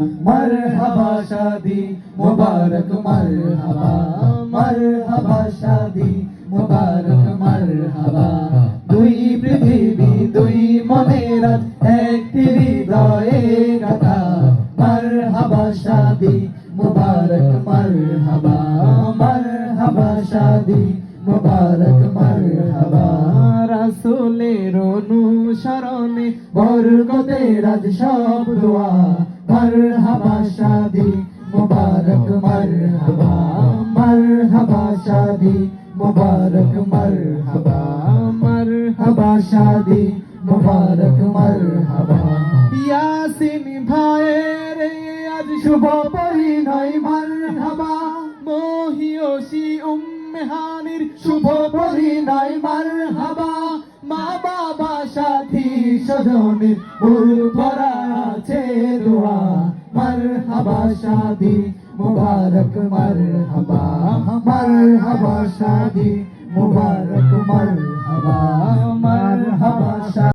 मरहबा शादी मुबारक मरहबा मरहबा शादी मुबारक मरहबा দুই পৃথিবী দুই মনের একটি হৃদয়ে গাথা मरहबा शादी मुबारक मरहबा मरहबा शादी मुबारक मरहबा রাসূলের অনুসরণে বরকতের আজ সব দোয়া मरहबा शादी मुबारक मरहबा मरहबा शादी मुबारक मरहबा मरहबा शादी मुबारक मरहबा यासीन भाइয়ের আজ শুভ পরিণয় मरहबा মহিয়সী উম্মেহানির শুভ পরিণয় मरहबा মা বাবা সাথী স্বজনের মূল ভরা আছে দোয়া मरहबा शादी मुबारक मरहबा मरहबा शादी मुबारक